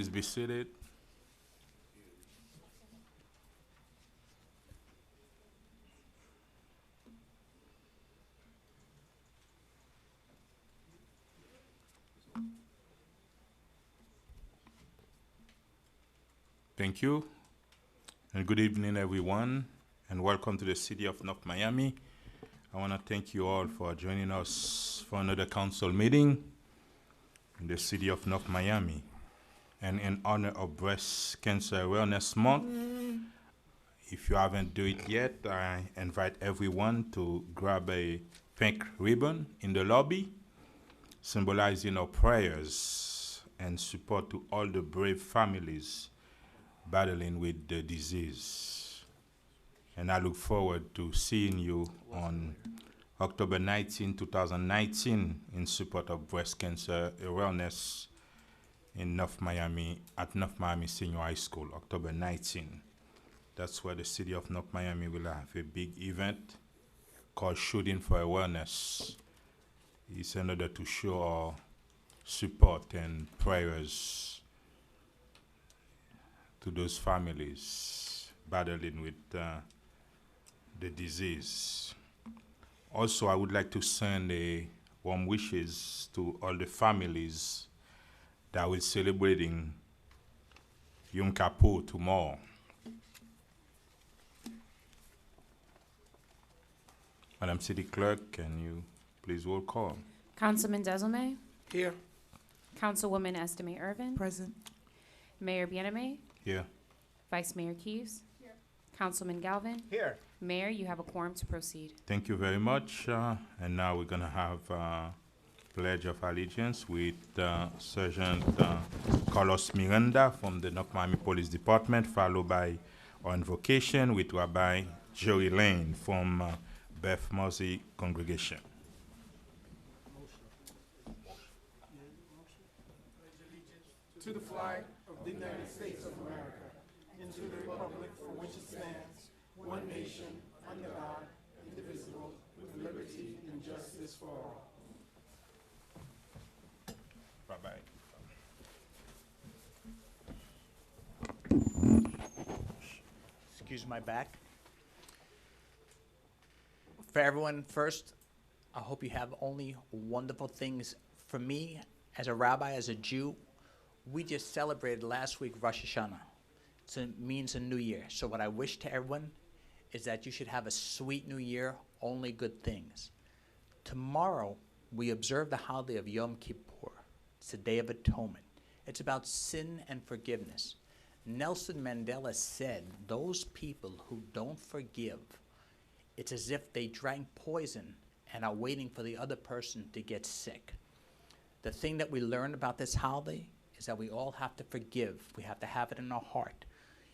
Please be seated. Thank you, and good evening, everyone, and welcome to the city of North Miami. I want to thank you all for joining us for another council meeting in the city of North Miami. And in honor of Breast Cancer Awareness Month, if you haven't do it yet, I invite everyone to grab a pink ribbon in the lobby, symbolizing our prayers and support to all the brave families battling with the disease. And I look forward to seeing you on October 19, 2019 in support of breast cancer awareness in North Miami, at North Miami Senior High School, October 19. That's where the city of North Miami will have a big event called Shooting for Awareness. It's in order to show our support and prayers to those families battling with the disease. Also, I would like to send a warm wishes to all the families that will celebrating Yom Kippur tomorrow. Madam City Clerk, can you please roll call? Councilman Desilme, Here. Councilwoman Estimate Irvin, Present. Mayor Bieneme, Here. Vice Mayor Keys, Councilman Galvin. Here. Mayor, you have a quorum to proceed. Thank you very much. And now we're gonna have Pledge of Allegiance with Sergeant Carlos Miranda from the North Miami Police Department, followed by our invocation with Rabbi Jerry Lane from Beth Mosey Congregation. To the flag of the United States of America, and to the republic for which it stands, one nation, under God, indivisible, with liberty and justice for all. Bye-bye. Excuse my back. For everyone, first, I hope you have only wonderful things. For me, as a rabbi, as a Jew, we just celebrated last week Rosh Hashanah. It means a new year. So what I wish to everyone is that you should have a sweet new year, only good things. Tomorrow, we observe the holiday of Yom Kippur. It's a day of atonement. It's about sin and forgiveness. Nelson Mandela said, those people who don't forgive, it's as if they drank poison and are waiting for the other person to get sick. The thing that we learn about this holiday is that we all have to forgive. We have to have it in our heart.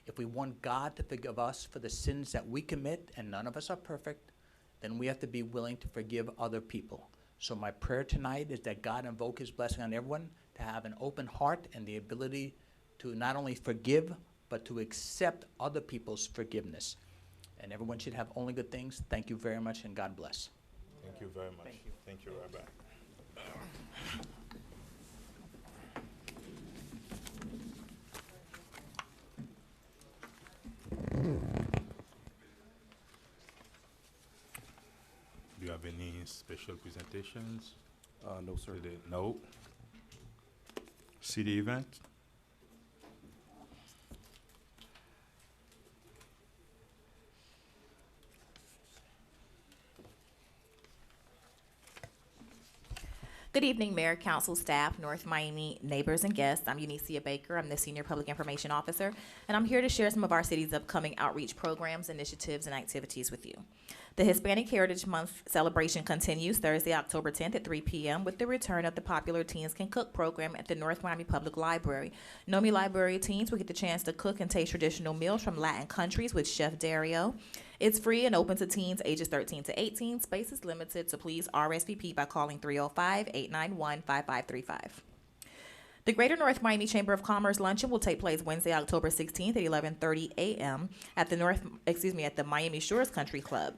If we want God to forgive us for the sins that we commit, and none of us are perfect, then we have to be willing to forgive other people. So my prayer tonight is that God invoke his blessing on everyone to have an open heart and the ability to not only forgive, but to accept other people's forgiveness. And everyone should have only good things. Thank you very much, and God bless. Thank you very much. Thank you. Thank you, Rabbi. Do you have any special presentations? No, sir. Today? No. City event? Good evening, Mayor, Council, staff, North Miami neighbors, and guests. I'm Unicia Baker. I'm the Senior Public Information Officer, and I'm here to share some of our city's upcoming outreach programs, initiatives, and activities with you. The Hispanic Heritage Month celebration continues Thursday, October 10th at 3 p.m. with the return of the popular Teens Can Cook program at the North Miami Public Library. NOMI Library teens will get the chance to cook and taste traditional meals from Latin countries with Chef Dario. It's free and open to teens ages 13 to 18. Space is limited, so please RSVP by calling 305-891-5535. The Greater North Miami Chamber of Commerce luncheon will take place Wednesday, October 16th at 11:30 a.m. at the Miami Shores Country Club.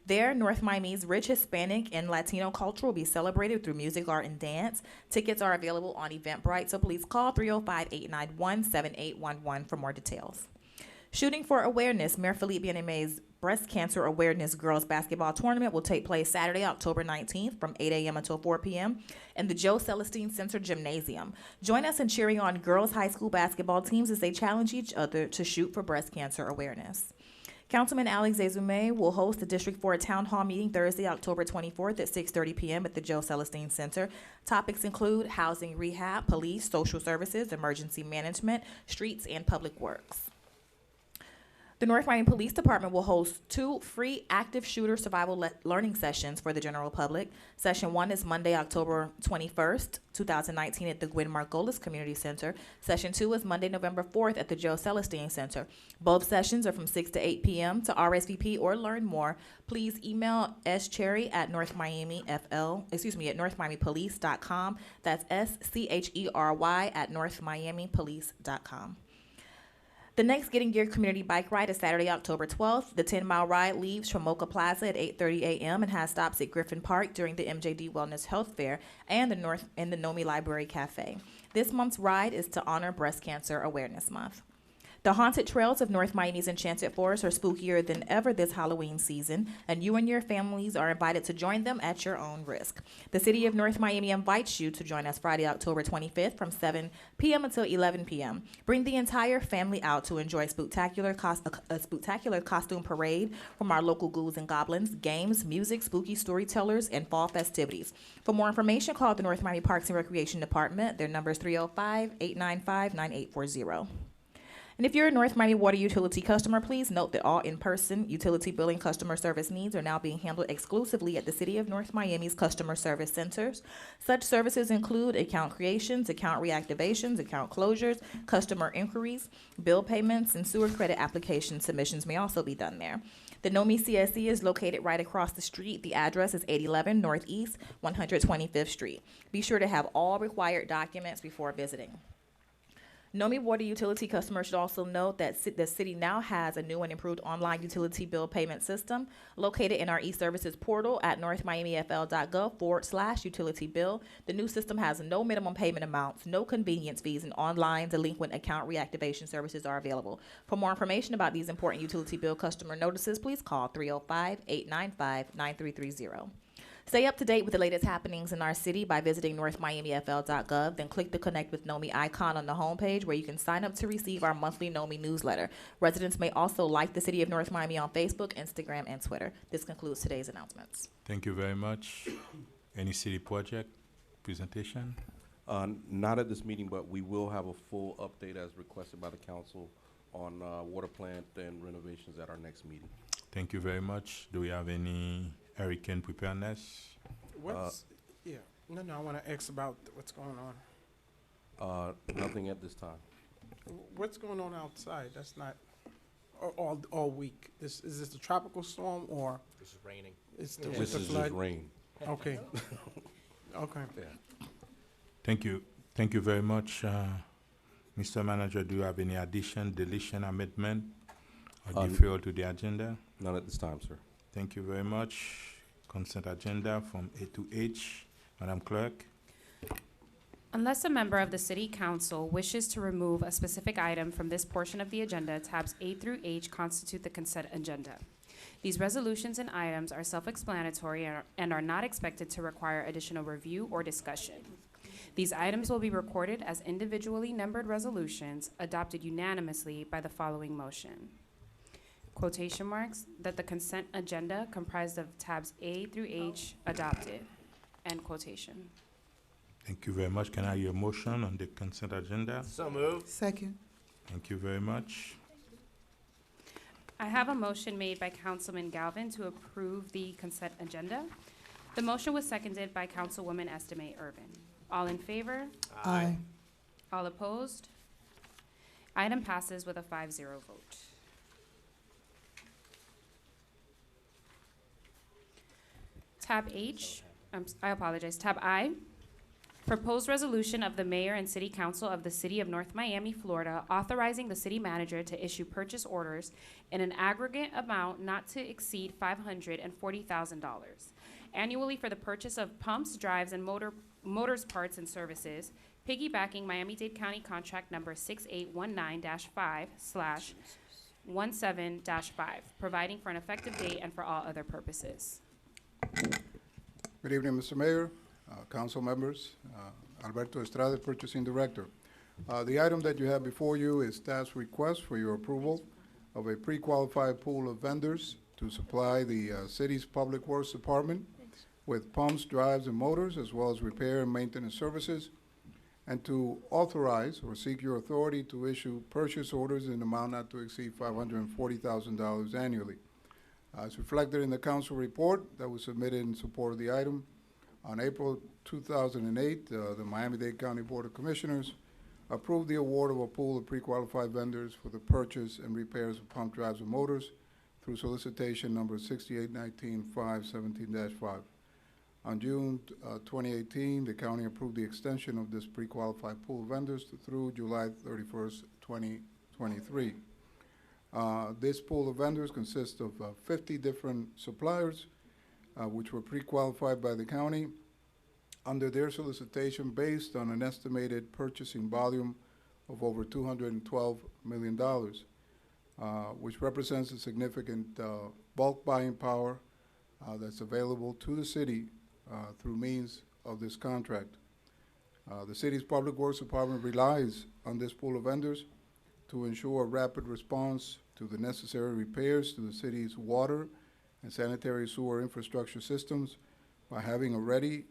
There, North Miami's rich Hispanic and Latino culture will be celebrated through music, art, and dance. Tickets are available on Eventbrite, so please call 305-891-7811 for more details. Shooting for Awareness, Mayor Felipe Bien-Aimé's Breast Cancer Awareness Girls Basketball Tournament will take place Saturday, October 19th from 8 a.m. until 4 p.m. in the Joe Celestine Center Gymnasium. Join us in cheering on girls' high school basketball teams as they challenge each other to shoot for breast cancer awareness. Councilman Alex Ezume will host the District 4 Town Hall meeting Thursday, October 24th at 6:30 p.m. at the Joe Celestine Center. Topics include housing rehab, police, social services, emergency management, streets, and public works. The North Miami Police Department will host 2 free active shooter survival learning sessions for the general public. Session 1 is Monday, October 21st, 2019 at the Gwen Margolis Community Center. Session 2 is Monday, November 4th at the Joe Celestine Center. Both sessions are from 6 to 8 p.m. To RSVP or learn more, please email northmiamipolice.com. That's SCHERY@northmiamipolice.com. The next Getting Geared Community Bike Ride is Saturday, October 12th. The 10-mile ride leaves from Mocha Plaza at 8:30 a.m. and has stops at Griffin Park during the MJD Wellness Health Fair and the NOMI Library Cafe. This month's ride is to honor Breast Cancer Awareness Month. The haunted trails of North Miami's Enchanted Forest are spookier than ever this Halloween season, and you and your families are invited to join them at your own risk. The City of North Miami invites you to join us Friday, October 25th from 7 p.m. until 11 p.m. Bring the entire family out to enjoy a spectacular costume parade from our local ghouls and goblins, games, music, spooky storytellers, and fall festivities. For more information, call the North Miami Parks and Recreation Department. Their number is 305-895-9840. And if you're a North Miami Water Utility customer, please note that all in-person utility billing customer service needs are now being handled exclusively at the City of North Miami's customer service centers. Such services include account creations, account reactivations, account closures, customer inquiries, bill payments, and sewer credit application submissions may also be done there. The NOMI CSC is located right across the street. The address is 811 Northeast 125th Street. Be sure to have all required documents before visiting. NOMI Water Utility customers should also note that the city now has a new and improved online utility bill payment system located in our e-services portal at northmiamifl.gov/utility bill. The new system has no minimum payment amounts, no convenience fees, and online delinquent account reactivation services are available. For more information about these important utility bill customer notices, please call 305-895-9330. Stay up to date with the latest happenings in our city by visiting northmiamifl.gov, then click the Connect with NOMI icon on the homepage where you can sign up to receive our monthly NOMI newsletter. Residents may also like the City of North Miami on Facebook, Instagram, and Twitter. This concludes today's announcements. Thank you very much. Any city project presentation? Not at this meeting, but we will have a full update as requested by the council on water plant and renovations at our next meeting. Thank you very much. Do we have any hurricane preparedness? What's, I want to ask about what's going on. Nothing at this time. What's going on outside? That's not all week. Is this a tropical storm or? This is raining. It's This it's a is flood? just rain. Okay. Okay. Yeah. Thank you. Thank you very much. Mr. Manager, do you have any addition, deletion, amendment, or deferral to the agenda? None at this time, sir. Thank you very much. Consent agenda from A to H. Madam Clerk. Unless a member of the City Council wishes to remove a specific item from this portion of the agenda, tabs A through H constitute the consent agenda. These resolutions and items are self-explanatory and are not expected to require additional review or discussion. These items will be recorded as individually numbered resolutions adopted unanimously by the following motion. Quotation marks, that the consent agenda comprised of tabs A through H adopted, end quotation. Thank you very much. Can I hear a motion on the consent agenda? So moved. Second. Thank you very much. I have a motion made by Councilman Galvin to approve the consent agenda. The motion was seconded by Councilwoman Estimate Urban. All in favor? Aye. All opposed? Item passes with a 5-0 vote. Tab H, I apologize, tab I, Proposed resolution of the mayor and city council of the city of North Miami, Florida, authorizing the city manager to issue purchase orders in an aggregate amount not to exceed $540,000 annually for the purchase of pumps, drives, and motors parts and services, piggybacking Miami-Dade County Contract Number 6819-5/17-5, providing for an effective date and for all other purposes. Good evening, Mr. Mayor, council members. Alberto Estrada, Purchasing Director. The item that you have before you is staff's request for your approval of a pre-qualified pool of vendors to supply the city's Public Works Department with pumps, drives, and motors, as well as repair and maintenance services, and to authorize or seek your authority to issue purchase orders in an amount not to exceed $540,000 annually. As reflected in the council report that was submitted in support of the item, on April 2008, the Miami-Dade County Board of Commissioners approved the award of a pool of pre-qualified vendors for the purchase and repairs of pump drives and motors through solicitation number 6819-517-5. On June 2018, the county approved the extension of this pre-qualified pool of vendors through July 31st, 2023. This pool of vendors consists of 50 different suppliers, which were pre-qualified by the county under their solicitation based on an estimated purchasing volume of over $212 million, which represents a significant bulk buying power that's available to the city through means of this contract. The city's Public Works Department relies on this pool of vendors to ensure a rapid response to the necessary repairs to the city's water and sanitary sewer infrastructure systems by having a ready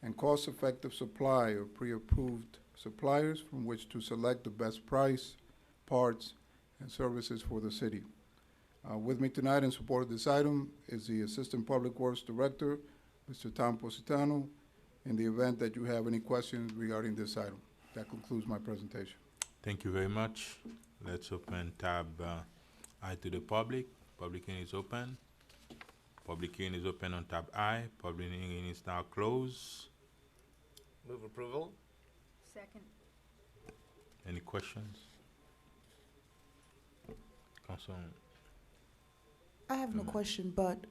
and cost-effective supply of pre-approved suppliers from which to select the best price, parts, and services for the city. With me tonight in support of this item is the Assistant Public Works Director, Mr. Tom Positano, in the event that you have any questions regarding this item. That concludes my presentation. Thank you very much. Let's open tab I to the public. Public hearing is open. Public hearing is open on tab I. Public hearing is now closed. Move approval. Second. Any questions? Council, I have no Mm. question, but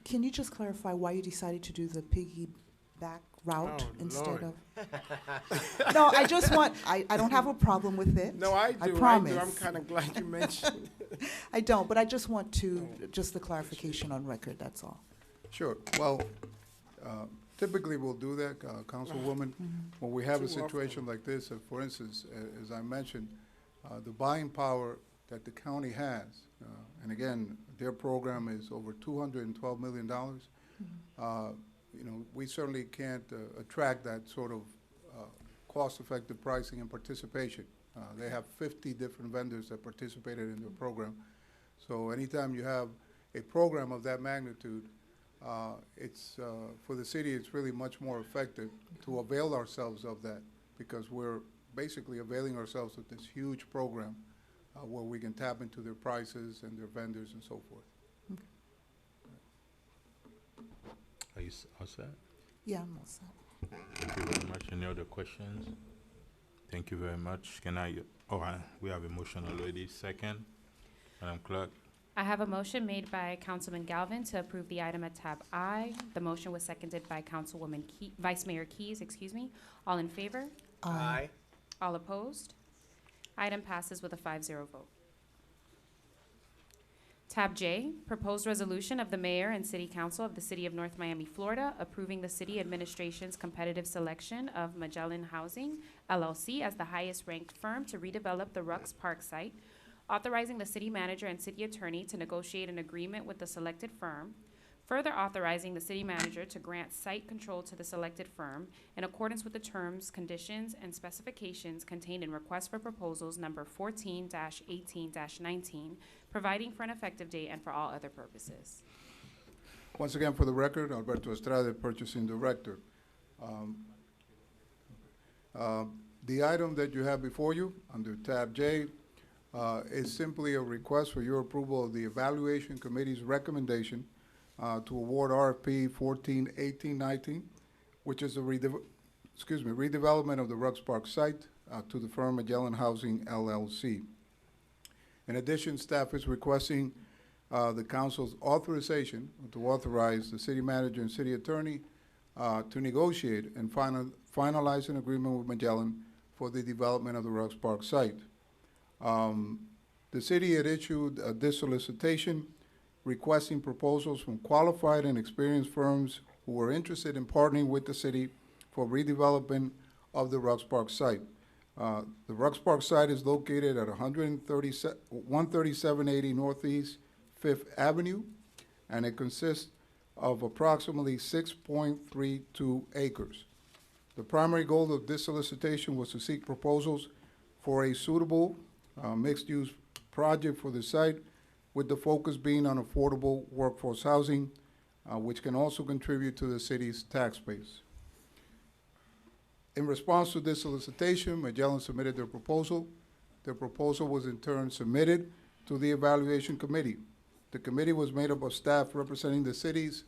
can you just clarify why you decided to do the piggyback route Oh, instead Lord. of? No, I just want, I don't have a problem with it. No, I do. promise. I'm kind of glad you mentioned. I don't, but I just want to, just the clarification on record, that's all. Sure. Well, typically we'll do that, Councilwoman, when we have a Too often. situation like this. For instance, as I mentioned, the buying power that the county has, and again, their program is over $212 million. You know, we certainly can't attract that sort of cost-effective pricing and participation. They have 50 different vendors that participated in their program. So anytime you have a program of that magnitude, it's for the city, it's really much more effective to avail ourselves of that, because we're basically availing ourselves of this huge program where we can tap into their prices and their vendors and so forth. are you all set? Yeah, I'm all set. Thank you very much. Any other questions? Thank you very much. Can I, we have a motion already. Second, Madam Clerk. I have a motion made by Councilman Galvin to approve the item at tab I. The motion was seconded by Councilwoman Vice Mayor Keys, excuse me. All in favor? Aye. All opposed? Item passes with a 5-0 vote. Tab J, proposed resolution of the mayor and city council of the city of North Miami, Florida, approving the city administration's competitive selection of Magellan Housing LLC as the highest ranked firm to redevelop the Rux Park site, authorizing the city manager and city attorney to negotiate an agreement with the selected firm, further authorizing the city manager to grant site control to the selected firm in accordance with the terms, conditions, and specifications contained in request for proposals number 14-18-19, providing for an effective date and for all other purposes. Once again, for the record, Alberto Estrada, Purchasing Director. The item that you have before you under tab J is simply a request for your approval of the Evaluation Committee's recommendation to award RFP 14-18-19, which is a redevelopment of the Rugs Park site to the firm Magellan Housing LLC. In addition, staff is requesting the council's authorization to authorize the city manager and city attorney to negotiate and finalize an agreement with Magellan for the development of the Rugs Park site. The city had issued this solicitation requesting proposals from qualified and experienced firms who were interested in partnering with the city for redevelopment of the Rugs Park site. The Rugs Park site is located at 13780 Northeast 5th Avenue, and it consists of approximately 6.32 acres. The primary goal of this solicitation was to seek proposals for a suitable mixed-use project for the site, with the focus being on affordable workforce housing, which can also contribute to the city's tax base. In response to this solicitation, Magellan submitted their proposal. Their proposal was in turn submitted to the evaluation committee. The committee was made up of staff representing the city's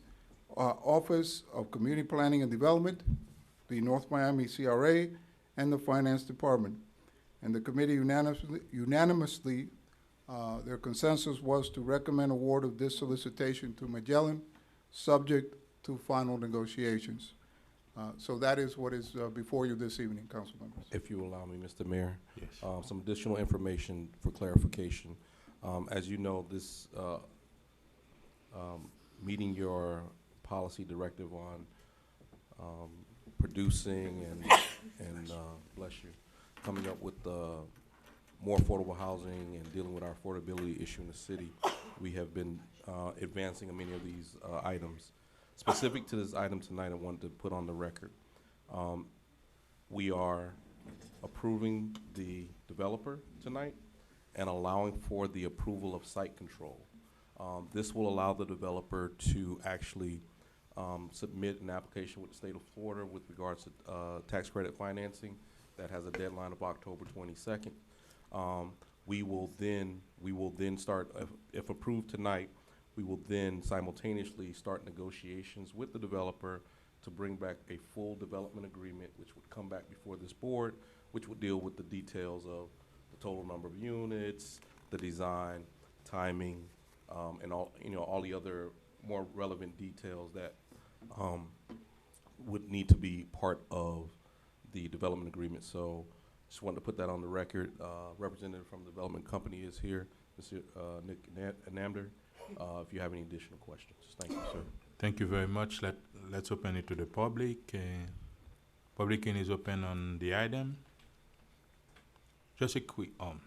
Office of Community Planning and Development, the North Miami CRA, and the Finance Department. And the committee unanimously their consensus was to recommend award of this solicitation to Magellan, subject to final negotiations. So that is what is before you this evening, council members. If you allow me, Mr. Mayor, Yes. some additional information for clarification. As you know, this meeting your policy directive on producing and bless you, coming up with more affordable housing and dealing with our affordability issue in the city, we have been advancing many of these items. Specific to this item tonight, I wanted to put on the record, we are approving the developer tonight and allowing for the approval of site control. This will allow the developer to actually submit an application with the state of Florida with regards to tax credit financing that has a deadline of October 22nd. We will then start, if approved tonight, we will then simultaneously start negotiations with the developer to bring back a full development agreement, which would come back before this board, which would deal with the details of the total number of units, the design, timing, and all the other more relevant details that would need to be part of the development agreement. So just wanted to put that on the record. Representative from the development company is here, Mr. Nick Namder. If you have any additional questions, thank you, sir. Thank you very much. Let's open it to the public. Public hearing is open on the item. Just a quick, sorry.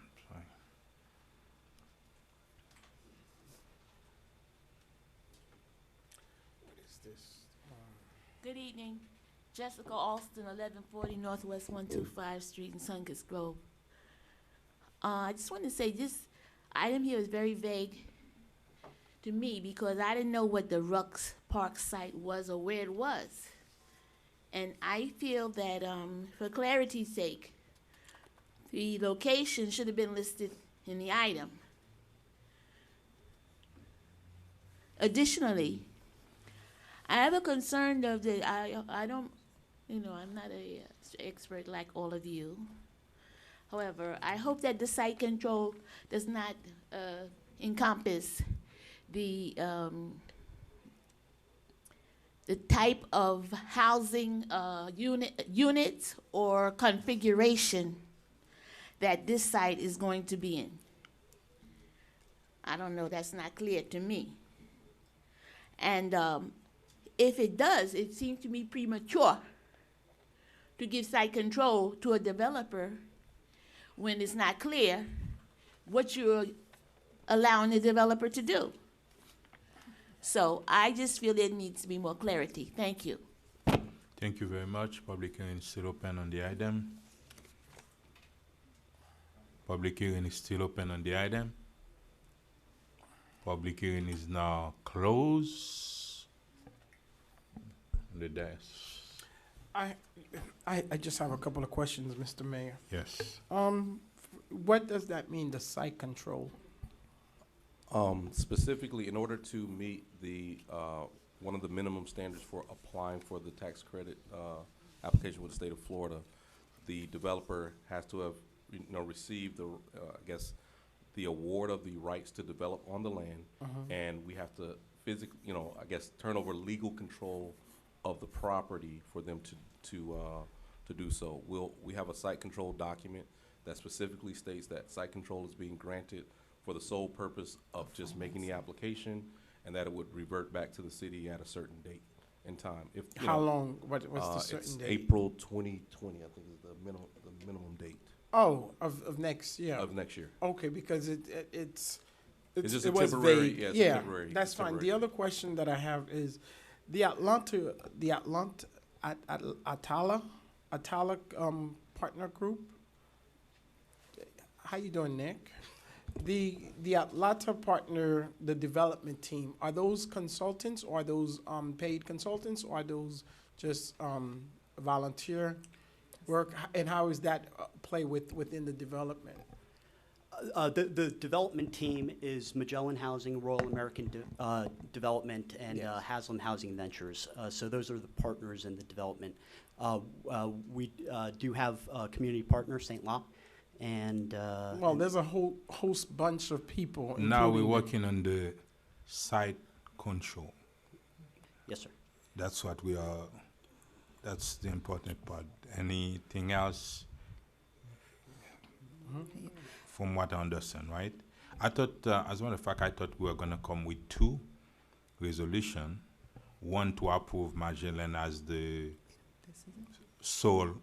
What is this? Good evening. Jessica Alston, 1140 Northwest 125 Street in Sunkist Grove. I just want to say this item here is very vague to me because I didn't know what the Rugs Park site was or where it was. And I feel that for clarity's sake, the location should have been listed in the item. Additionally, I have a concern of the, I don't, I'm not a expert like all of you. However, I hope that the site control does not encompass the type of housing units or configuration that this site is going to be in. I don't know, that's not clear to me. And if it does, it seems to me premature to give site control to a developer when it's not clear what you're allowing the developer to do. So I just feel there needs to be more clarity. Thank you. Thank you very much. Public hearing is still open on the item. Public hearing is still open on the item. Public hearing is now closed. On the desk. I just have a couple of questions, Mr. Mayor. Yes. What does that mean, the site control? Specifically, in order to meet the one of the minimum standards for applying for the tax credit application with the state of Florida, the developer has to have, received the, I guess, the award of the rights to develop on the land, and we have to physically, I guess, turn over legal control of the property for them to do so. We have a site control document that specifically states that site control is being granted for the sole purpose of just making the application, and that it would revert back to the city at a certain date and time. If you How know, long, what's the it's certain date? April 2020, I think is the minimum date Oh, of next year. of next year. Okay, because it's just it a was temporary- vague. yeah, it's a Yeah, temporary- that's it's fine. The temporary. other question that I have is the Atala partner group. How you doing, Nick? The Atlanta partner, the development team, are those consultants or are those paid consultants or are those just volunteer work? And how is that play within the development? The development team is Magellan Housing, Royal American Development, and Yes. Haslam Housing Ventures. So those are the partners in the development. We do have a community partner, St. Louis, and Well, there's a whole host bunch of people. Now we're including- working on the site control. yes, sir. That's what we are, that's the important part. Anything else? From what I understand, right? I thought, as a matter of fact, I thought we were gonna come with two resolution. One to approve Magellan as the sole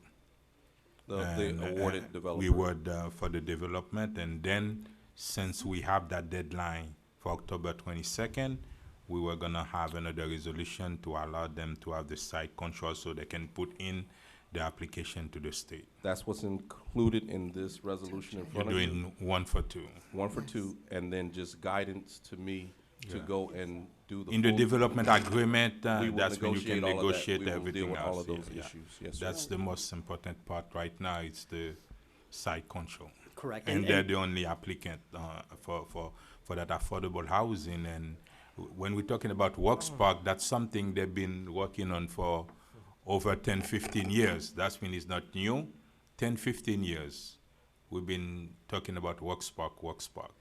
The and, awarded developer. we would for the development, and then since we have that deadline for October 22nd, we were gonna have another resolution to allow them to have the site control so they can put in the application to the state. That's what's included in this resolution in You're front of you. doing one for two. One for two, and then just guidance to me to Yeah. go and do the In the full- development agreement, we will that's when you can negotiate all of that. negotiate We will deal everything with all else. of those Yeah, yeah. issues. Yes, sir. That's the most important part right now, it's the site control. Correct. And they're the only applicant for that affordable housing. And when we're talking about Works Park, that's something they've been working on for over 10, 15 years. That means it's not new. 10, 15 years, we've been talking about Works Park, Works Park.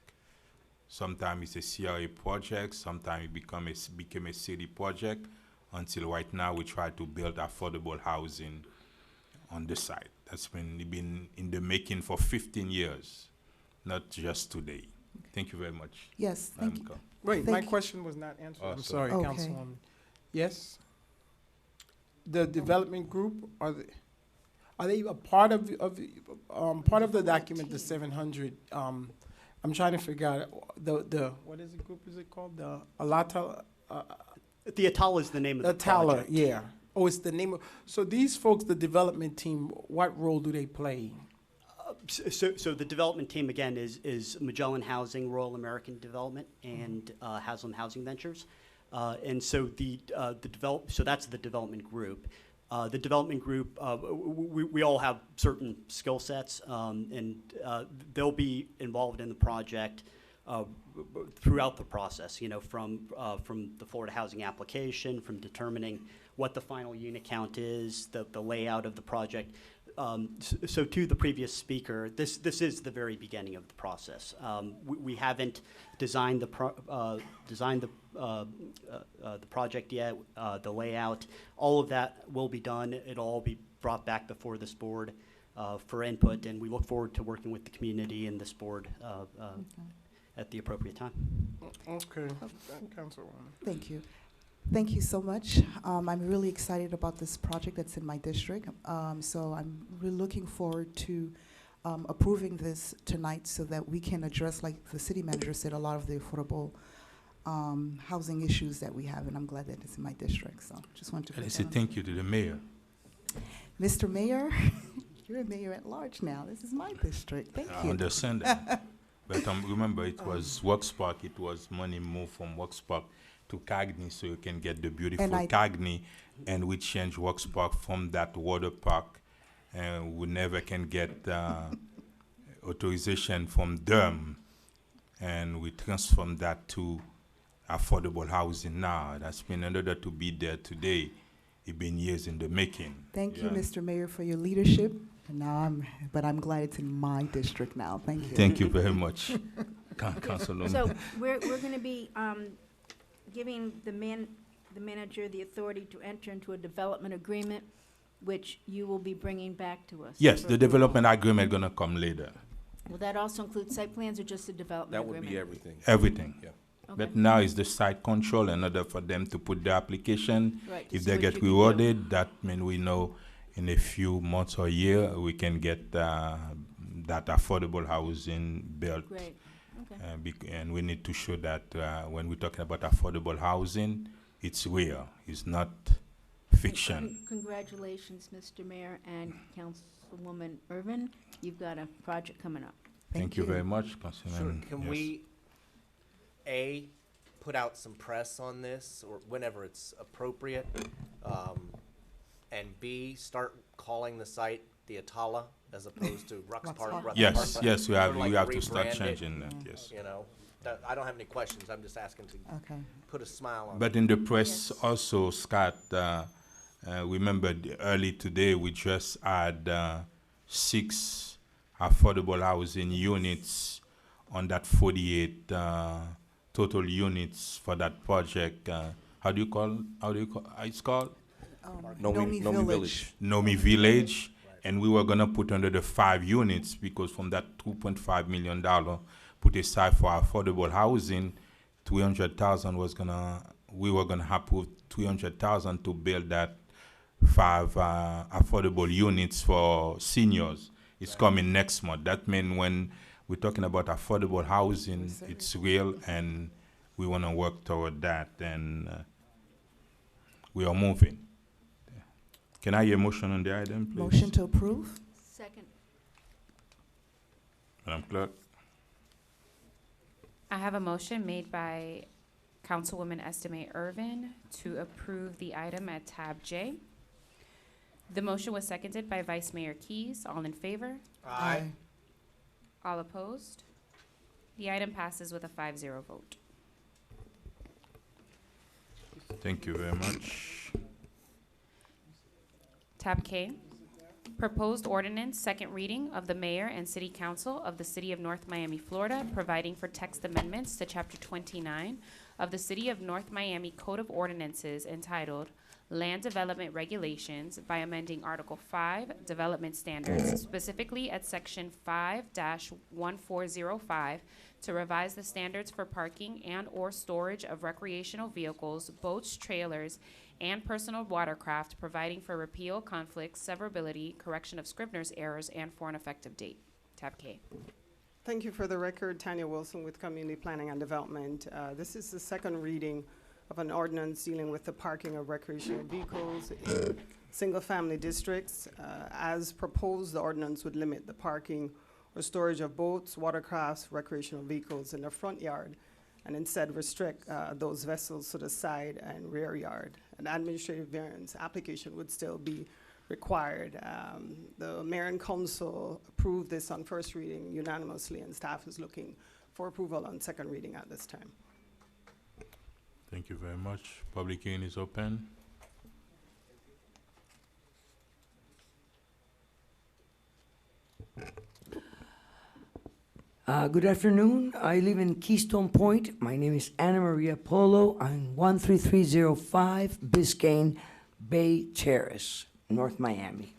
Sometimes it's a CRA project, sometimes it became a city project, until right now we try to build affordable housing on the site. That's been in the making for 15 years, not just today. Thank you very much. Yes, thank you. Madam Wait, Thank my you. question was not answered. Oh, I'm sorry. sorry, Okay. Councilwoman. Yes? The development group, are they a part of the document, the 700? I'm trying to figure out what is the group, is it called? The Alata, The Atala is the name of the Atala, project. yeah. Oh, it's the name of, so these folks, the development team, what role do they play? So the development team, again, is Magellan Housing, Royal American Development, and Haslam Housing Ventures. And so so that's the development group. The development group, we all have certain skill sets, and they'll be involved in the project throughout the process, from the Florida housing application, from determining what the final unit count is, the layout of the project. So to the previous speaker, this is the very beginning of the process. We haven't designed the project yet, the layout. All of that will be done. It'll all be brought back before this board for input, and we look forward to working with the community and this board at the appropriate time. Okay, Councilwoman. Thank you. Thank you so much. I'm really excited about this project that's in my district. So I'm really looking forward to approving this tonight so that we can address, like the city manager said, a lot of the affordable housing issues that we have, and I'm glad that it's in my district. So just wanted to I put say that on. thank you to the mayor. Mr. Mayor, you're a mayor at large now. This is my district. Thank I you. understand that. But remember, it was Works Park, it was money moved from Works Park to Cagney so you can get the beautiful Cagney, and we changed Works Park from that water park, and we never can get authorization from them, and we transform that to affordable housing now. That's been in order to be there today. It's been years in the making. Thank you, Yeah. Mr. Mayor, for your leadership. And now I'm glad it's in my district now. Thank you. Thank you very much, Councilwoman. So we're gonna be, giving the manager the authority to enter into a development agreement, which you will be bringing back to us. Yes, for the approval. development agreement gonna come later. Will that also include site plans or just the development That would agreement? be everything. Everything. Yeah. Okay. But now is the site control in order for them to put the application. Right, to If see they what get you can do. rewarded, that means we know in a few months or year, we can get that affordable housing built. Great, okay. And we need to show that when we're talking about affordable housing, it's real, it's not fiction. Congratulations, Mr. Mayor and Councilwoman Irvin. You've got a project coming up. Thank you very much, Councilman. Sure, can Yes. we, A, put out some press on this, or whenever it's appropriate? And B, start calling the site the Atala as opposed to Rux Park? Rux Yes, Park, yes, we or have, like we have to start rebrand it, changing that, yes. You know, I don't have any questions, I'm just asking to Okay. put a smile on it. But in the press also, Scott, remember early today, we just had 6 affordable housing units on that 48 total units for that project. How do you call it's called? Nomi Village. Nomi Village, and we were gonna put under the 5 units because from that $2.5 million put aside for affordable housing, 300,000 we were gonna approve 300,000 to build that 5 affordable units for seniors. It's coming next month. That means when we're talking about affordable housing, it's real, and we wanna work toward that, and we are moving. Can I hear a motion on the item, please? Motion to approve? Second. Madam Clerk? I have a motion made by Councilwoman Estimate Irvin to approve the item at tab J. The motion was seconded by Vice Mayor Keys. All in favor? Aye. All opposed? The item passes with a 5-0 vote. Thank you very much. Tab K, proposed ordinance, second reading of the mayor and city council of the city of North Miami, Florida, providing for text amendments to chapter 29 of the city of North Miami Code of Ordinances entitled Land Development Regulations by amending Article 5, Development Standards, specifically at section 5-1405 to revise the standards for parking and/or storage of recreational vehicles, boats, trailers, and personal watercraft, providing for repeal, conflict, severability, correction of Scrivener's errors, and for an effective date. Tab K. Thank you. For the record, Tanya Wilson with Community Planning and Development. This is the second reading of an ordinance dealing with the parking of recreational vehicles in single-family districts. As proposed, the ordinance would limit the parking or storage of boats, watercrafts, recreational vehicles in the front yard, and instead restrict those vessels to the side and rear yard. An administrative variance application would still be required. The mayor and council approved this on first reading unanimously, and staff is looking for approval on second reading at this time. Thank you very much. Public hearing is open. Good afternoon. I live in Keystone Point. My name is Anna Maria Polo. I'm 13305 Biscayne Bay Terrace, North Miami.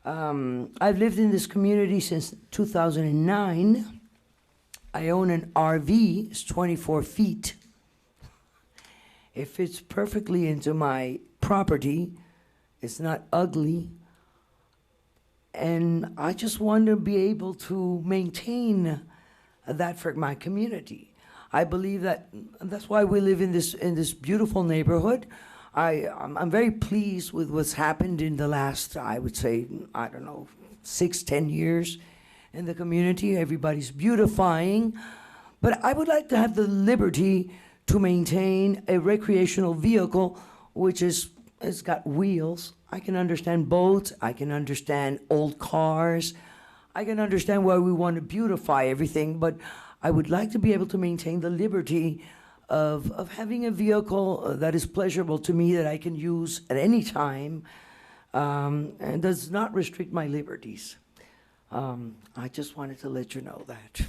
I've lived in this community since 2009. I own an RV. It's 24 feet. It fits perfectly into my property. It's not ugly. And I just want to be able to maintain that for my community. I believe that's why we live in this beautiful neighborhood. I'm very pleased with what's happened in the last, I would say, 6-10 years in the community. Everybody's beautifying. But I would like to have the liberty to maintain a recreational vehicle which it's got wheels. I can understand boats, I can understand old cars, I can understand why we want to beautify everything, but I would like to be able to maintain the liberty of having a vehicle that is pleasurable to me, that I can use at any time, and does not restrict my liberties. I just wanted to let you know that.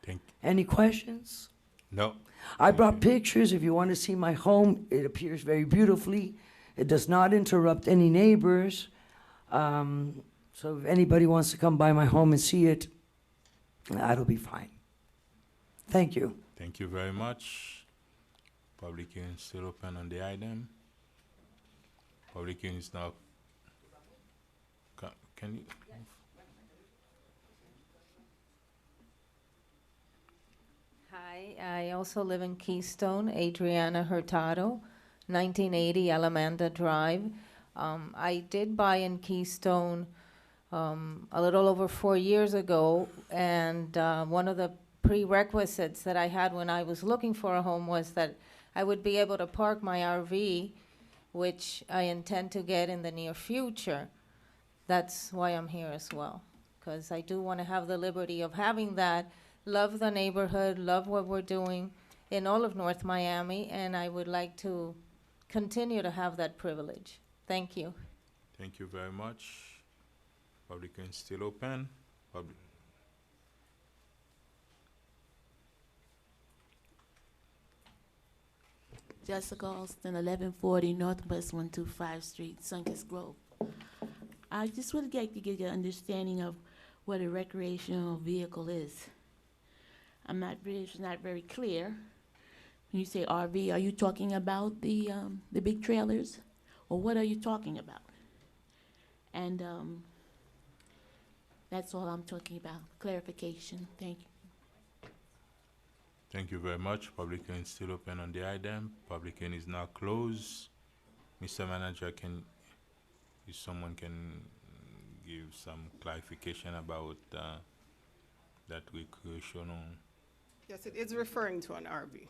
Thank, Any questions? no, I brought pictures. If you want to see my home, it appears very beautifully. It does not interrupt any neighbors. So if anybody wants to come by my home and see it, that'll be fine. Thank you. thank you very much. Public hearing is still open on the item. Public hearing is now, can you? Hi, I also live in Keystone, Adriana Hurtado, 1980 Alamanda Drive. I did buy in Keystone a little over 4 years ago, and one of the prerequisites that I had when I was looking for a home was that I would be able to park my RV, which I intend to get in the near future. That's why I'm here as well, because I do want to have the liberty of having that. Love the neighborhood, love what we're doing in all of North Miami, and I would like to continue to have that privilege. Thank you. Thank you very much. Public hearing is still open. Public, Jessica Alston, 1140 Northwest 125 Street, Sunkus Grove. I just would like to get your understanding of what a recreational vehicle is. It's not very clear. When you say RV, are you talking about the big trailers? Or what are you talking about? And that's all I'm talking about, clarification. Thank you. thank you very much. Public hearing is still open on the item. Public hearing is now closed. Mr. Manager, if someone can give some clarification about that recreational. Yes, it is referring to an RV.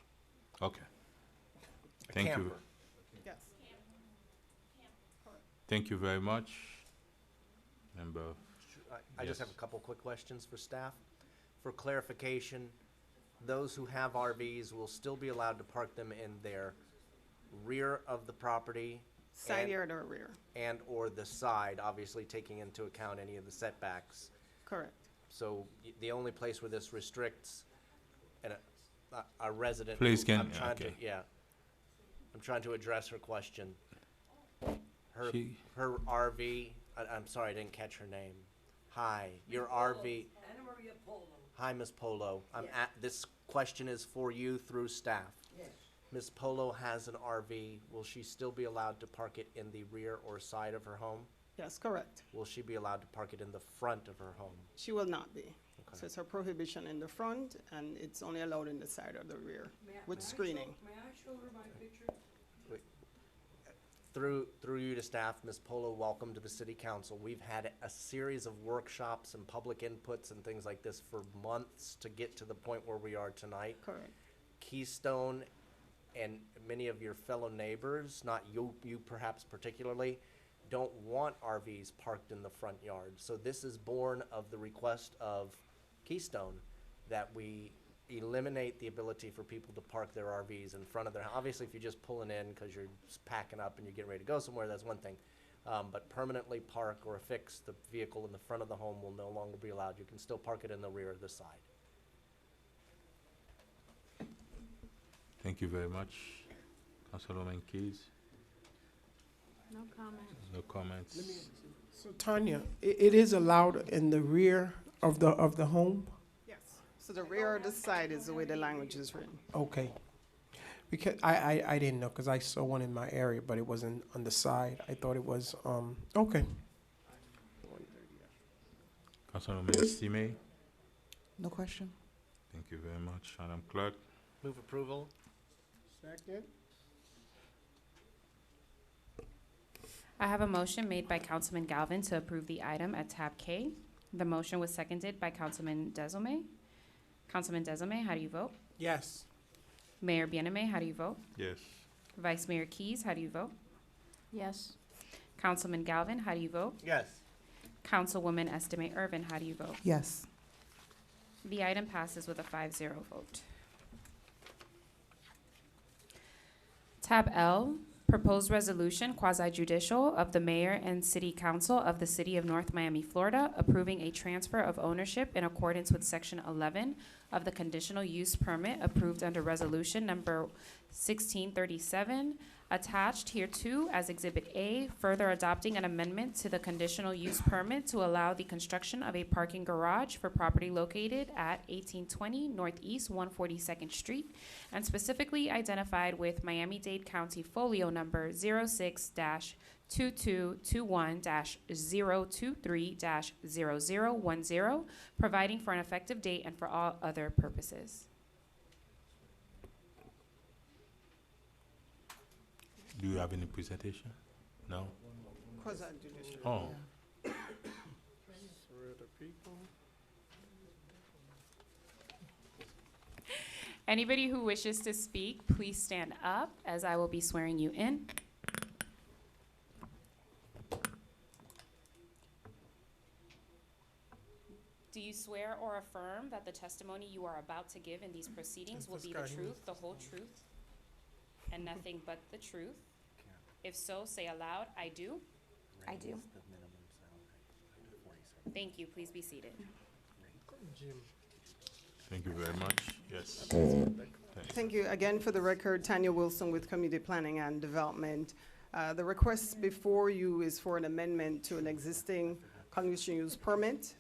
Okay. A Thank you. camper. Yes. Thank you very much. Member, I just have Yes. a couple quick questions for staff. For clarification, those who have RVs will still be allowed to park them in their rear of the property Side and- yard or rear? and/or the side, obviously taking into account any of the setbacks. Correct. So the only place where this restricts a resident. Please who- can- I'm trying to, okay. yeah. I'm trying to address her question. Her, She- her RV, I'm sorry, I didn't catch her name. Hi, your RV. Anna Maria Polo. Hi, Ms. Polo. This question is for you through staff. Yes. Ms. Polo has an RV. Will she still be allowed to park it in the rear or side of her home? Yes, correct. Will she be allowed to park it in the front of her home? She will not be. Okay. So it's a prohibition in the front, and it's only allowed in the side or the rear with screening. May I show her my picture? Through you to staff, Ms. Polo, welcome to the city council. We've had a series of workshops and public inputs and things like this for months to get to the point where we are tonight. Correct. Keystone and many of your fellow neighbors, not you perhaps particularly, don't want RVs parked in the front yard. So this is born of the request of Keystone that we eliminate the ability for people to park their RVs in front of their, obviously if you're just pulling in because you're just packing up and you're getting ready to go somewhere, that's one thing. But permanently park or affix the vehicle in the front of the home will no longer be allowed. You can still park it in the rear or the side. Thank you very much. Councilwoman Keys, No comment. no comments. So Tanya, it is allowed in the rear of the home? Yes. So the rear or the side is the way the language is written. Okay. Because I didn't know, because I saw one in my area, but it wasn't on the side. I thought it was, okay. Councilwoman Estime, No question? thank you very much. Madam Clerk, Move approval. Second. I have a motion made by Councilman Galvin to approve the item at tab K. The motion was seconded by Councilman Desorme. Councilman Desorme, how do you vote? Yes. Mayor Bienemay, how do you vote? yes. Vice Mayor Keys, how do you vote? Yes. Councilman Galvin, how do you vote? Yes. Councilwoman Estime Irvin, how do you vote? Yes. The item passes with a 5-0 vote. Tab L, proposed resolution quasi-judicial of the mayor and city council of the city of North Miami, Florida, approving a transfer of ownership in accordance with section 11 of the conditional use permit approved under resolution number 1637, attached hereto as Exhibit A, further adopting an amendment to the conditional use permit to allow the construction of a parking garage for property located at 1820 Northeast 142nd Street, and specifically identified with Miami-Dade County Folio Number 06-2221-023-0010, providing for an effective date and for all other purposes. Do you have any presentation? No? Quasi-judicial. Oh, For the people. Anybody who wishes to speak, please stand up as I will be swearing you in. Do you swear or affirm that the testimony you are about to give in these proceedings will be the truth, the whole truth, and nothing but the truth? If so, say aloud, I do. I do. Thank you. Please be seated. thank you very much. Yes. Thank you. Again, for the record, Tanya Wilson with Community Planning and Development. The request before you is for an amendment to an existing conditional use permit.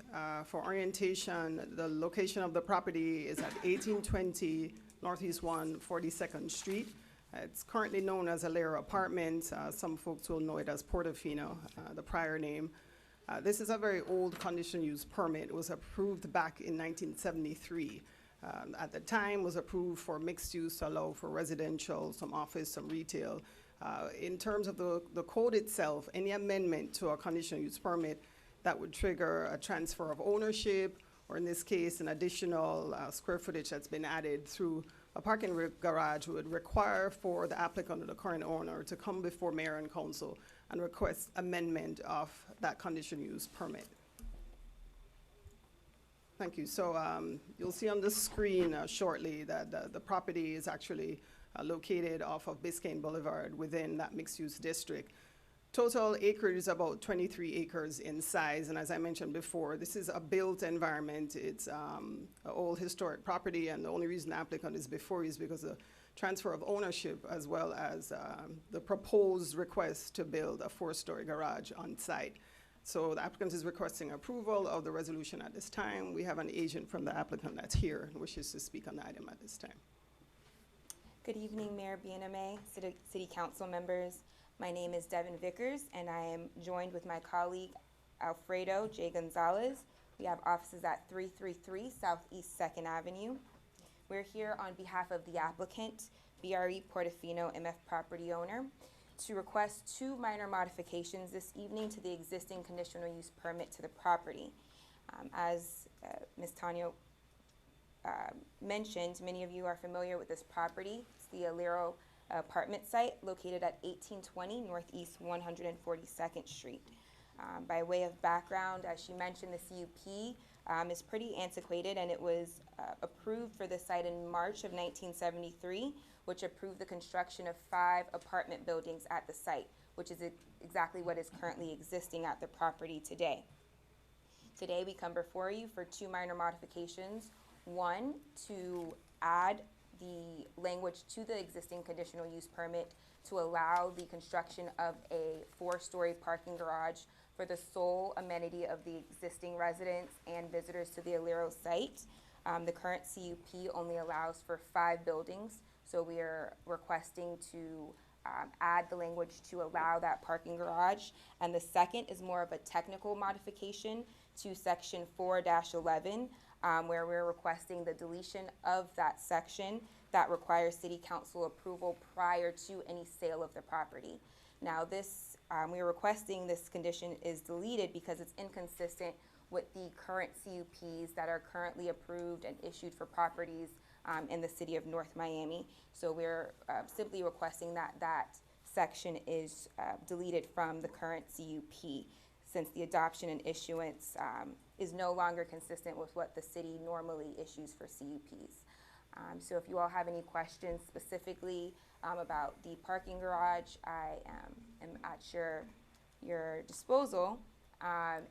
For orientation, the location of the property is at 1820 Northeast 142nd Street. It's currently known as Alera Apartments. Some folks will know it as Portofino, the prior name. This is a very old conditional use permit. It was approved back in 1973. At the time, was approved for mixed use to allow for residential, some office, some retail. In terms of the code itself, any amendment to a conditional use permit that would trigger a transfer of ownership, or in this case, an additional square footage that's been added through a parking garage, would require for the applicant or the current owner to come before mayor and council and request amendment of that conditional use permit. Thank you. So you'll see on the screen shortly that the property is actually located off of Biscayne Boulevard within that mixed-use district. Total acreage is about 23 acres in size, and as I mentioned before, this is a built environment. It's an old historic property, and the only reason the applicant is before you is because of transfer of ownership, as well as the proposed request to build a 4-story garage on site. So the applicant is requesting approval of the resolution at this time. We have an agent from the applicant that's here and wishes to speak on the item at this time. Good evening, Mayor Biename, City Council members. My name is Devin Vickers, and I am joined with my colleague Alfredo J. Gonzalez. We have offices at 333 Southeast 2nd Avenue. We're here on behalf of the applicant, BRE Portofino MF property owner, to request 2 minor modifications this evening to the existing conditional use permit to the property. As Ms. Tanya mentioned, many of you are familiar with this property. It's the Alero apartment site located at 1820 Northeast 142nd Street. By way of background, as she mentioned, the CUP is pretty antiquated, and it was approved for the site in March of 1973, which approved the construction of 5 apartment buildings at the site, which is exactly what is currently existing at the property today. Today we come before you for 2 minor modifications. One, to add the language to the existing conditional use permit to allow the construction of a 4-story parking garage for the sole amenity of the existing residents and visitors to the Alero site. The current CUP only allows for 5 buildings, so we are requesting to add the language to allow that parking garage. And the second is more of a technical modification to section 4-11, where we're requesting the deletion of that section that requires city council approval prior to any sale of the property. Now this, we're requesting this condition is deleted because it's inconsistent with the current CUPs that are currently approved and issued for properties in the city of North Miami. So we're simply requesting that that section is deleted from the current CUP, since the adoption and issuance is no longer consistent with what the city normally issues for CUPs. So if you all have any questions specifically about the parking garage, I am at your disposal, and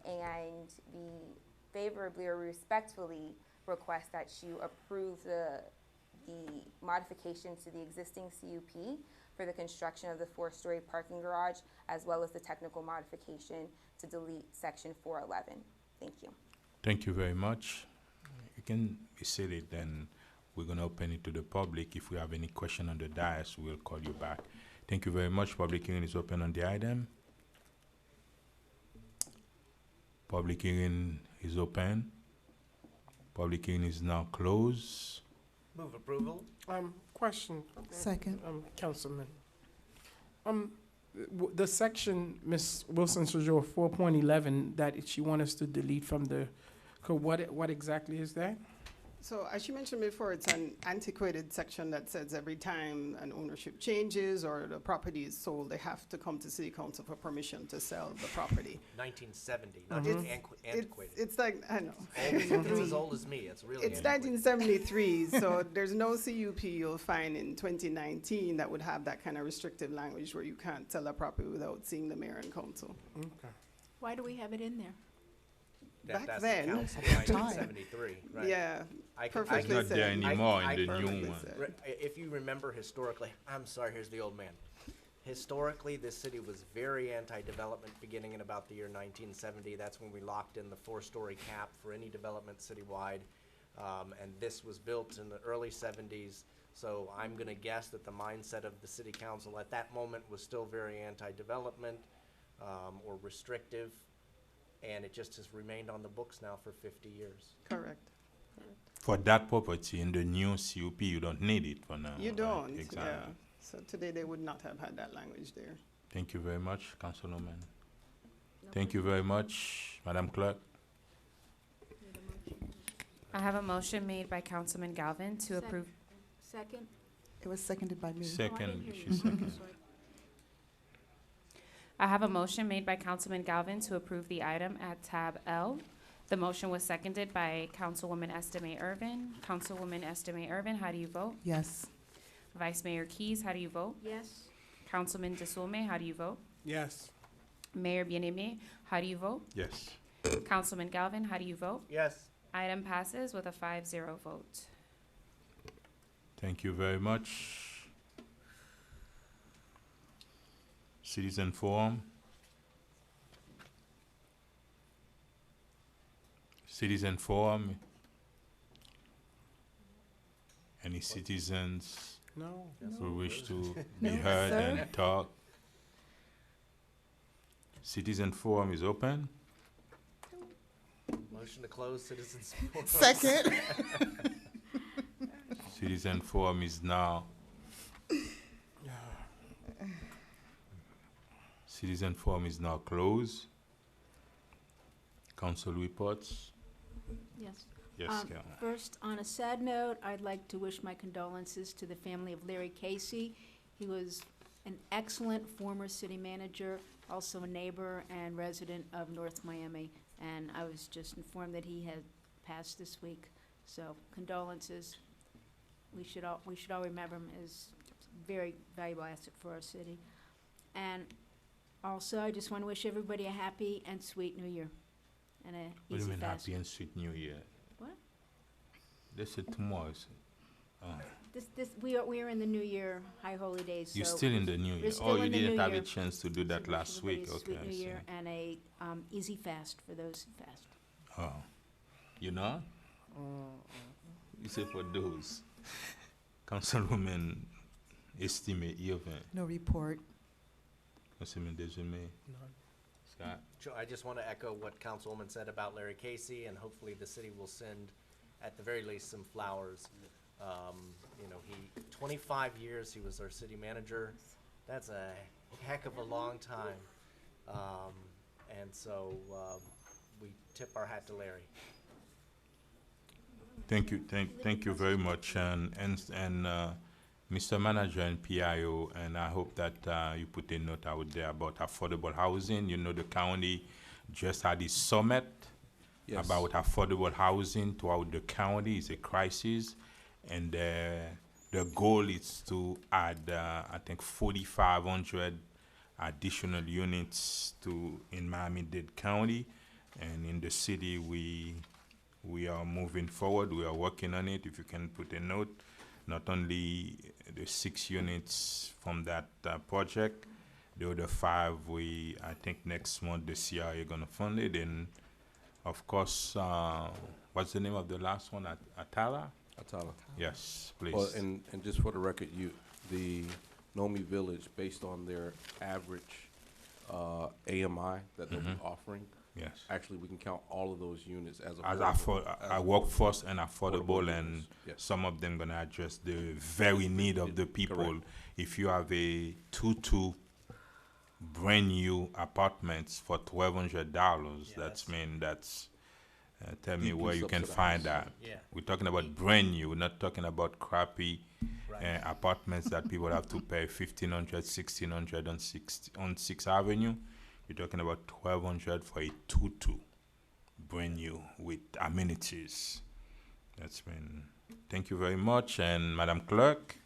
we favorably or respectfully request that you approve the modifications to the existing CUP for the construction of the 4-story parking garage, as well as the technical modification to delete section 411. Thank you. Thank you very much. You can be seated, then we're going to open it to the public. If we have any question on the dais, we'll call you back. Thank you very much. Public hearing is open on the item. Public hearing is open. Public hearing is now closed. Move approval. Question. Second. Councilman. The section, Ms. Wilson Sojo, 4.11, that she wants us to delete from the code, what exactly is that? So as you mentioned before, it's an antiquated section that says every time an ownership changes or the property is sold, they have to come to city council for permission to sell the property. 1970, not It's- antiquated. It's like, I know. It's as old as me. It's really It's antiquated. 1973, so there's no CUP you'll find in 2019 that would have that kind of restrictive language where you can't sell a property without seeing the mayor and council. Okay. Why do we have it in there? That- Back that's then. the council, Time. 1973, right. Yeah, I can- perfectly It's not there said. anymore I in the perfectly new one. said. If you remember historically, I'm sorry, here's the old man. Historically, this city was very anti-development beginning in about the year 1970. That's when we locked in the 4-story cap for any development citywide. And this was built in the early 70s. So I'm going to guess that the mindset of the city council at that moment was still very anti-development or restrictive. And it just has remained on the books now for 50 years. Correct. For that property in the new CUP, you don't need it for now. You right? don't, yeah. Exactly. So today they would not have had that language there. Thank you very much, Councilwoman. Thank you very much, Madam Clerk. I have a motion made by Councilman Galvin to approve. Second? It was seconded by me. Second, hear she you. second. Sorry. I have a motion made by Councilman Galvin to approve the item at tab L. The motion was seconded by Councilwoman Estime Irvin. Councilwoman Estime Irvin, how do you vote? Yes. Vice Mayor Keys, how do you vote? Yes? Councilman DeSolme, how do you vote? Yes. Mayor Bien-Aimé, how do you vote? Yes. Councilman Galvin, how do you vote? Yes. Item passes with a 5-0 vote. Thank you very much. Citizen Forum. Citizen Forum. Any citizens No. who wish to No, be heard sir. and talk? Citizen Forum is open. Motion to close citizens. Forum. Second. Citizen Forum is now. Citizen Forum is now closed. Council reports. Yes. Yes, Carol. First, on a sad note, I'd like to wish my condolences to the family of Larry Casey. He was an excellent former city manager, also a neighbor and resident of North Miami, and I was just informed that he had passed this week. So condolences. We should all remember him as a very valuable asset for our city. And also, I just want to wish everybody a happy and sweet New Year and a What do you easy mean fast. happy and sweet New Year? What? They said tomorrow. We are in the New Year, high holy days. You're so still in the New we're Year. still Oh, in you the didn't New have a Year. chance to do So that wish last everybody week. a Okay, Sweet I New see. Year and a easy fast for those who fast. Oh, you know? You say for those. Councilwoman Estime Irvin. No report. Councilman Desume. Scott. Sure, I just want to echo what Councilwoman said about Larry Casey, and hopefully the city will send, at the very least, some flowers. You know, 25 years he was our city manager. That's a heck of a long time. And so we tip our hat to Larry. Thank you, thank you very much, and Mr. Manager and PIO, and I hope that you put a note out there about affordable housing. You know, the county just had a summit Yes. about affordable housing throughout the county. It's a crisis, and the goal is to add, I think, 4,500 additional units in Miami-Dade County, and in the city we are moving forward. We are working on it. If you can put a note, not only the 6 units from that project, the other 5 I think next month the CIA gonna fund it, and of course, what's the name of the last one? Atala? Atala. Yes, please. Well, and just for the record, the Nomi Village, based on their average AMI that they'll be offering, yes. actually we can count all of those units as workforce and affordable, and units. Yes. some of them gonna address the very need of the people. Correct. If you have a 2 brand new apartments for $1,200, that's tell me Deeply where you can subsidized. find that. Yeah. We're talking about brand new. We're not talking about crappy apartments that people have to pay $1,500, $1,600 on 6th Avenue. You're talking about $1,200 for a 2 brand new with amenities. Thank you very much, and Madam Clerk.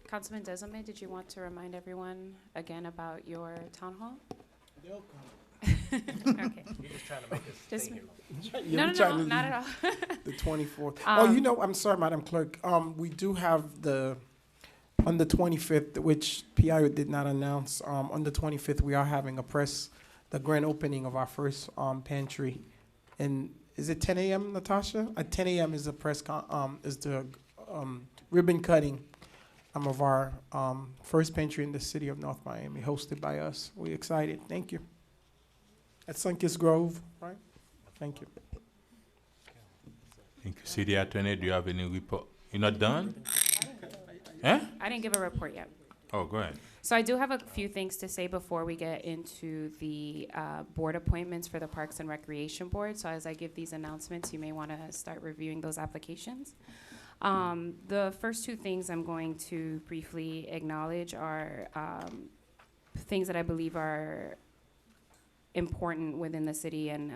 Councilman Desome, did you want to remind everyone again about your town hall? They'll come. Okay. You're just trying to make us Just stay ma- here long. Yeah, No, we're no, trying no, to not leave at all. The 24th. Um, I'm sorry, Madam Clerk. We do have on the 25th, which PI did not announce. On the 25th, we are having the grand opening of our first pantry. And is it 10 a.m., Natasha? At 10 a.m. is the ribbon cutting of our first pantry in the city of North Miami, hosted by us. We're excited. Thank you. At Sunkist Grove, right? Thank you. Thank you. City Attorney, do you have any report? You're not done? Eh? I didn't give a report yet. Oh, go ahead. So I do have a few things to say before we get into the board appointments for the Parks and Recreation Board. So as I give these announcements, you may want to start reviewing those applications. The first 2 things I'm going to briefly acknowledge are things that I believe are important within the city, and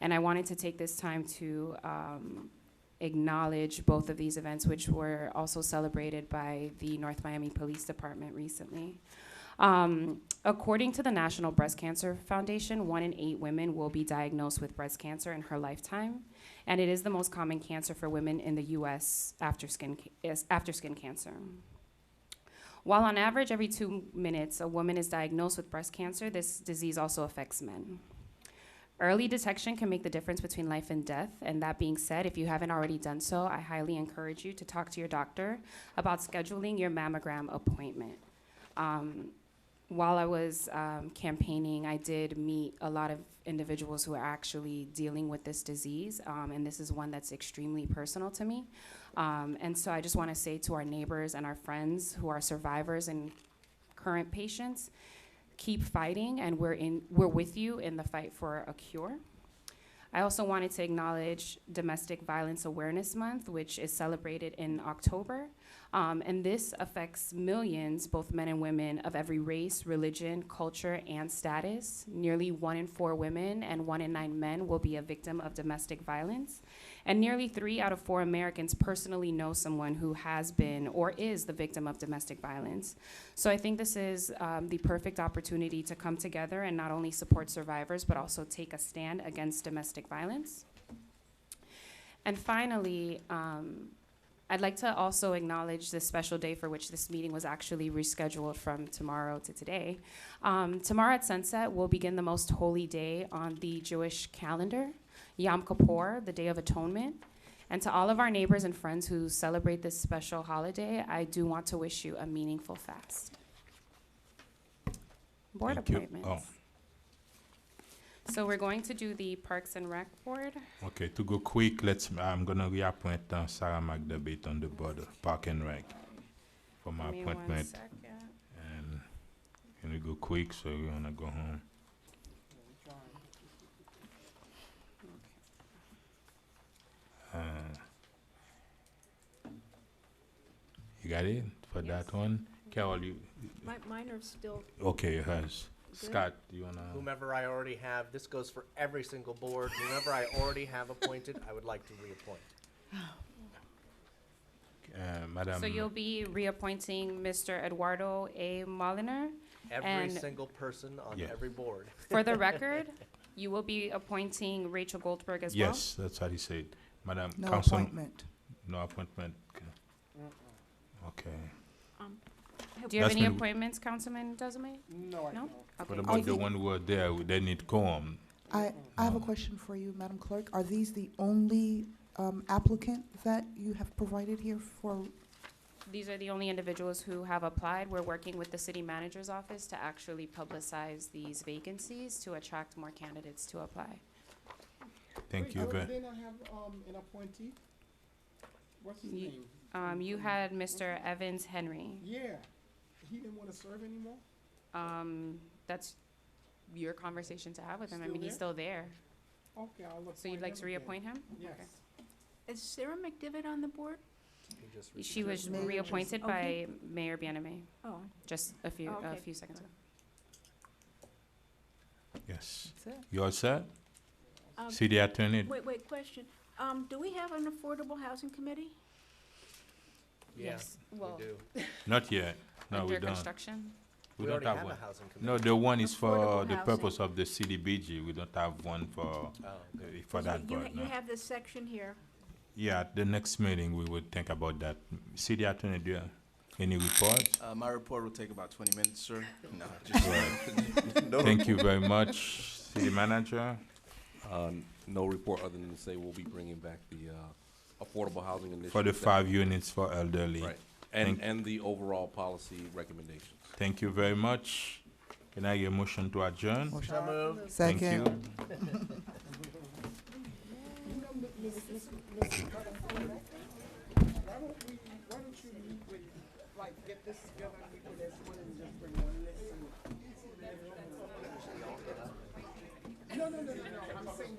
I wanted to take this time to acknowledge both of these events, which were also celebrated by the North Miami Police Department recently. According to the National Breast Cancer Foundation, 1 in 8 women will be diagnosed with breast cancer in her lifetime, and it is the most common cancer for women in the U.S. after skin cancer. While on average every 2 minutes a woman is diagnosed with breast cancer, this disease also affects men. Early detection can make the difference between life and death, and that being said, if you haven't already done so, I highly encourage you to talk to your doctor about scheduling your mammogram appointment. While I was campaigning, I did meet a lot of individuals who are actually dealing with this disease, and this is one that's extremely personal to me. And so I just want to say to our neighbors and our friends who are survivors and current patients, keep fighting, and we're with you in the fight for a cure. I also wanted to acknowledge Domestic Violence Awareness Month, which is celebrated in October. And this affects millions, both men and women, of every race, religion, culture, and status. Nearly 1 in 4 women and 1 in 9 men will be a victim of domestic violence. And nearly 3 out of 4 Americans personally know someone who has been or is the victim of domestic violence. So I think this is the perfect opportunity to come together and not only support survivors, but also take a stand against domestic violence. And finally, I'd like to also acknowledge this special day for which this meeting was actually rescheduled from tomorrow to today. Tomorrow at sunset, we'll begin the most holy day on the Jewish calendar, Yom Kippur, the Day of Atonement. And to all of our neighbors and friends who celebrate this special holiday, I do want to wish you a meaningful fast. Board Thank you. appointments. Oh. So we're going to do the Parks and Rec Board. Okay, to go quick, I'm gonna reappoint Sarah McDevitt on the board of Park and Rec for my Give me 1 appointment. second. And can we go quick, so we're gonna go home. You got it for that one? Carol, Mine are still. okay, yours. Good. Scott, you wanna? Whomever I already have, this goes for every single board. Whomever I already have appointed, I would like to reappoint. Madam. So you'll be reappointing Mr. Eduardo A. Moliner. Every And single person on Yeah. every board. for the record, you will be appointing Rachel Goldberg as well? Yes, that's what he said. Madam No Council. appointment. No appointment. Okay. Do you have That's any been- appointments, Councilman Desiree? No, I No? don't. Okay. What about the one who were there? They need quorum. I have a question for you, Madam Clerk. Are these the only applicant that you have provided here for? These are the only individuals who have applied. We're working with the city manager's office to actually publicize these vacancies to attract more candidates to apply. Thank you Wait, very. Did they not have an appointee? What's his Ye- name? You had Mr. Evans Henry. Yeah, he didn't want to serve anymore? That's your conversation to have with him. I Still mean, he's there? still there. Okay, I'll look. So you'd like to reappoint him? Yes. Okay. Is Sarah McDivitt on the board? She was Mayor reappointed by Mayor Bianame Oh, just a few Okay. seconds ago. Yes. That's it. You all set? um, City Attorney. wait, question. Do we have an affordable housing committee? Yes. We Well, do. Not yet. No, we under don't. construction? We We don't already have have a one. housing committee. No, the one is for Affordable the housing. purpose of the CDBG. We don't have one for Oh, okay. for that. You, But you no. have this section here. Yeah, at the next meeting we would think about that. City Attorney, do you have any reports? My report will take about 20 minutes, sir. No, just no Thank you report. very much, City Manager. No report other than to say we'll be bringing back the affordable housing initiative. For the that- 5 units for elderly. Right. Thank- And the overall policy recommendations. Thank you very much. Can I get a motion to adjourn? Motion. So moved. Thank Second. you. Why don't you meet with, like, get this together, meet with everyone and just bring one list and. No, I'm saying